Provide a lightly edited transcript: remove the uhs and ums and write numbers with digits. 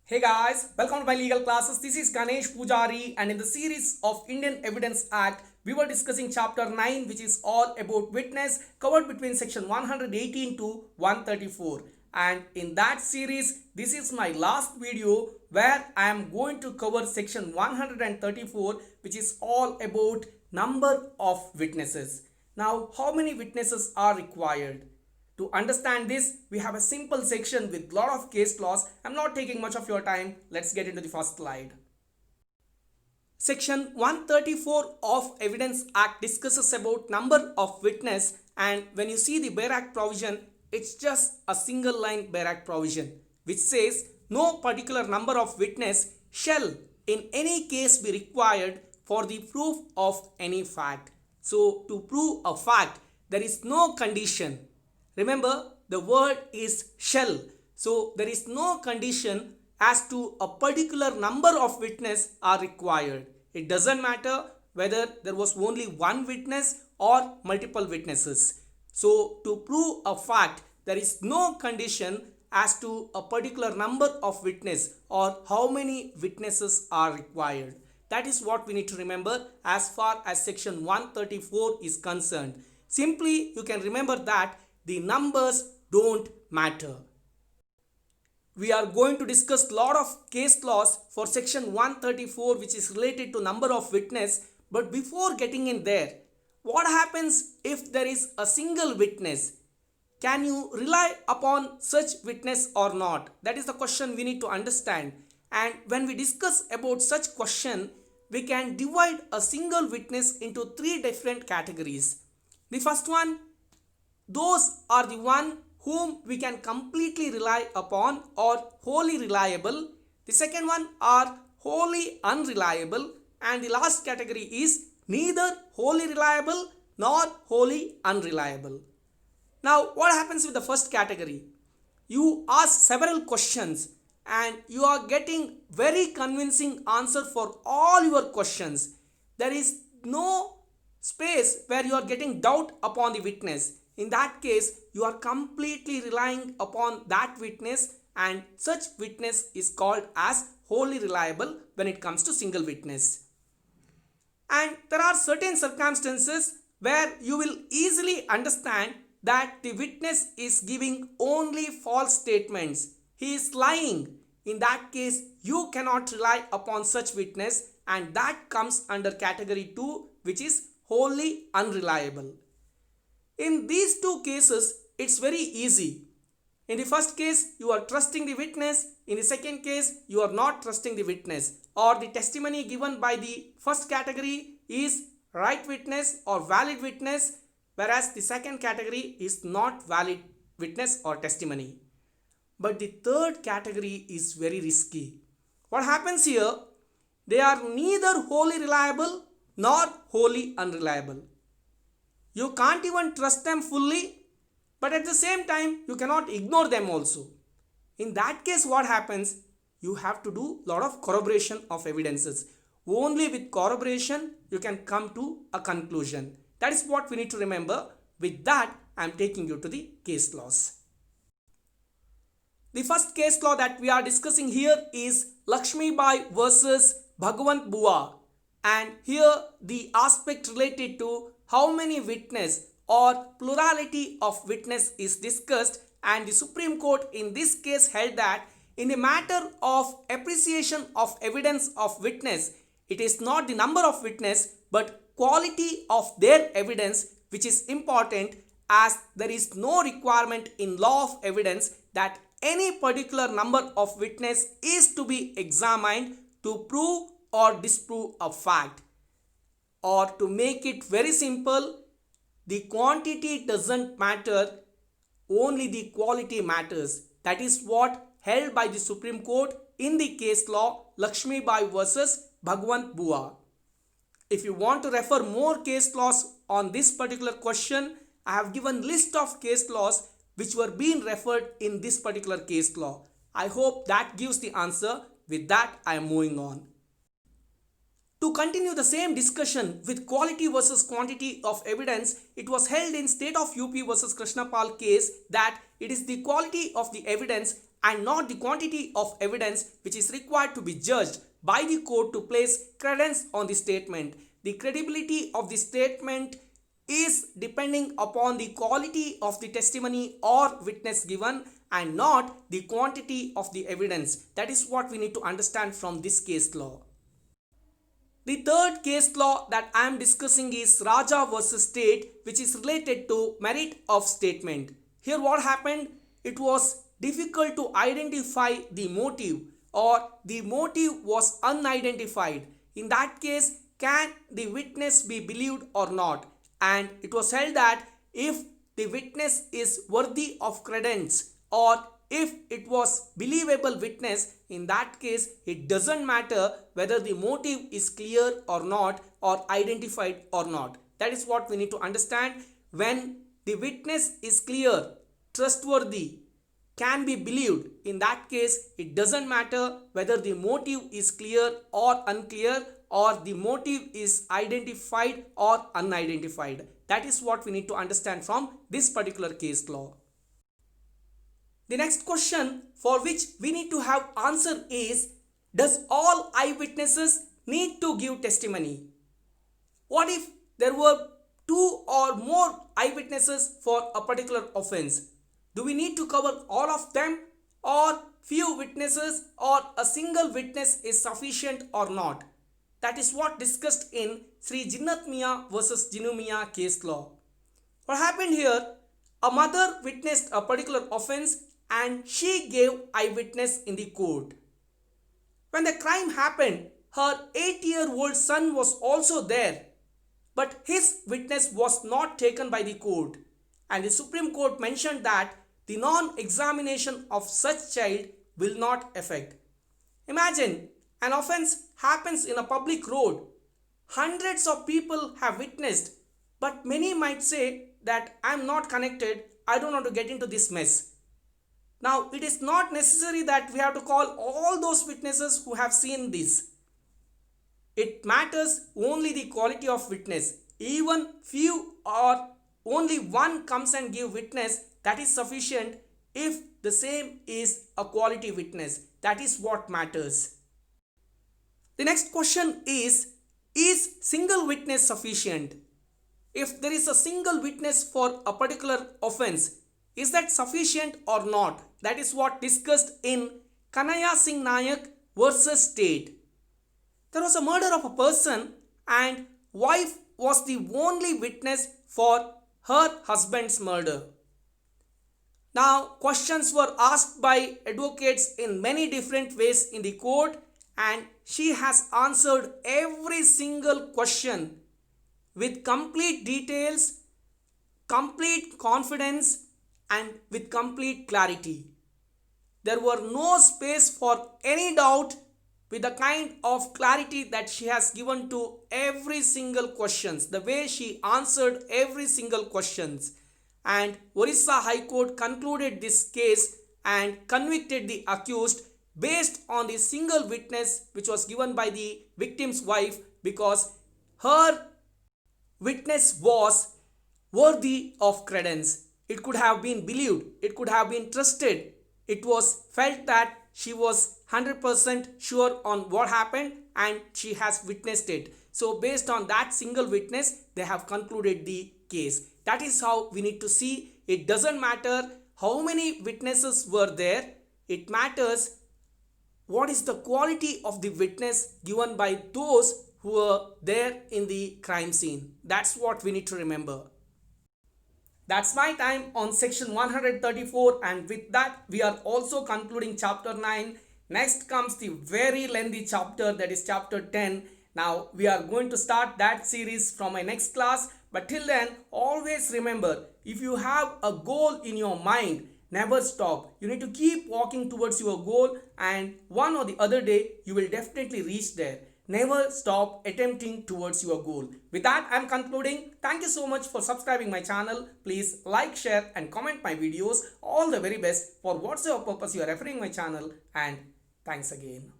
Hey guys, welcome to my legal classes. This is Ganesh Pujari, and in the series of Indian Evidence Act, we were discussing chapter 9, which is all about witness, covered between section 118 to 134. And in that series, this is my last video where I am going to cover section 134, which is all about number of witnesses. Now, how many witnesses are required? To understand this, we have a simple section with lot of case laws. I'm not taking much of your time. Let's get into the first slide. Section 134 of Evidence Act discusses about number of witness, and when you see the Bare Act provision, it's just a single line Bare Act provision which says no particular number of witness shall in any case be required for the proof of any fact. So to prove a fact, there is no condition. Remember, the word is shall. So there is no condition as to a particular number of witnesses are required. It doesn't matter whether there was only one witness or multiple witnesses. So to prove a fact, there is no condition as to a particular number of witnesses or how many witnesses are required. That is what we need to remember as far as section 134 is concerned. Simply, you can remember that the numbers don't matter. We are going to discuss a lot of case laws for section 134 which is related to number of witness. But before getting in there, what happens if there is a single witness? Can you rely upon such witness or not? That is the question we need to understand. And when we discuss about such question, we can divide a single witness into three different categories. The first one, those are the one whom we can completely rely upon or wholly reliable. The second one are wholly unreliable, and the last category is neither wholly reliable nor wholly unreliable. Now what happens with the first category? You ask several questions and you are getting very convincing answer for all your questions. There is no space where you are getting doubt upon the witness. In that case, you are completely relying upon that witness, and such witness is called as wholly reliable when it comes to single witness. And there are certain circumstances where you will easily understand that the witness is giving only false statements. He is lying. In that case, you cannot rely upon such witness, and that comes under category 2, which is wholly unreliable. In these two cases, it's very easy. In the first case, you are trusting the witness. In the second case, you are not trusting the witness, or the testimony given by the first category is right witness or valid witness, whereas the second category is not valid witness or testimony. But the third category is very risky. What happens here? They are neither wholly reliable nor wholly unreliable. You can't even trust them fully, but at the same time, you cannot ignore them also. In that case, what happens? You have to do a lot of corroboration of evidences. Only with corroboration, you can come to a conclusion. That is what we need to remember. With that, I am taking you to the case laws. The first case law that we are discussing here is Lakshmi Bai versus Bhagwant Bua. And here the aspect related to how many witness or plurality of witness is discussed, and the Supreme Court in this case held that in the matter of appreciation of evidence of witness, it is not the number of witness but quality of their evidence which is important, as there is no requirement in law of evidence that any particular number of witness is to be examined to prove or disprove a fact. Or to make it very simple, the quantity doesn't matter, only the quality matters. That is what held by the Supreme Court in the case law Lakshmi Bai versus Bhagwant Bua. If you want to refer more case laws on this particular question, I have given list of case laws which were being referred in this particular case law. I hope that gives the answer. With that, I am moving on. To continue the same discussion with quality versus quantity of evidence, it was held in State of UP versus Krishnapal case that it is the quality of the evidence and not the quantity of evidence which is required to be judged by the court to place credence on the statement. The credibility of the statement is depending upon the quality of the testimony or witness given and not the quantity of the evidence. That is what we need to understand from this case law. The third case law that I am discussing is Raja versus State, which is related to merit of statement. Here what happened? It was difficult to identify the motive, or the motive was unidentified. In that case, can the witness be believed or not? And it was held that if the witness is worthy of credence, or if it was believable witness, in that case it doesn't matter whether the motive is clear or not, or identified or not. That is what we need to understand. When the witness is clear, trustworthy, can be believed, in that case it doesn't matter whether the motive is clear or unclear, or the motive is identified or unidentified. That is what we need to understand from this particular case law. The next question for which we need to have answer is, does all eyewitnesses need to give testimony? What if there were 2 or more eyewitnesses for a particular offense? Do we need to cover all of them, or few witnesses, or a single witness is sufficient or not? That is what discussed in Sri Jinnat Mian versus Jinu Mian case law. What happened here? A mother witnessed a particular offense and she gave eyewitness in the court. When the crime happened, her 8-year-old son was also there, but his witness was not taken by the court, and the Supreme Court mentioned that the non-examination of such child will not affect. Imagine an offense happens in a public road. Hundreds of people have witnessed, but many might say that I am not connected, I don't want to get into this mess. Now, it is not necessary that we have to call all those witnesses who have seen this. It matters only the quality of witness. Even few or only one comes and give witness, that is sufficient if the same is a quality witness. That is what matters. The next question is single witness sufficient? If there is a single witness for a particular offense, is that sufficient or not? That is what discussed in Kanhaiya Singh Nayak versus State. There was a murder of a person and wife was the only witness for her husband's murder. Now, questions were asked by advocates in many different ways in the court, and she has answered every single question with complete details, complete confidence, and with complete clarity. There were no space for any doubt with the kind of clarity that she has given to every single questions, the way she answered every single questions. And Orissa High Court concluded this case and convicted the accused based on the single witness which was given by the victim's wife, because her witness was worthy of credence. It could have been believed, it could have been trusted. It was felt that she was 100% sure on what happened and she has witnessed it. So based on that single witness, they have concluded the case. That is how we need to see. It doesn't matter how many witnesses were there. It matters what is the quality of the witness given by those who were there in the crime scene. That's what we need to remember. That's my time on section 134, and with that we are also concluding chapter 9. Next comes the very lengthy chapter, that is chapter 10. Now we are going to start that series from my next class, but till then always remember, if you have a goal in your mind, never stop. You need to keep walking towards your goal, and one or the other day you will definitely reach there. Never stop attempting towards your goal. With that, I am concluding. Thank you so much for subscribing my channel. Please like, share and comment my videos. All the very best for whatsoever purpose you are referring my channel, and thanks again.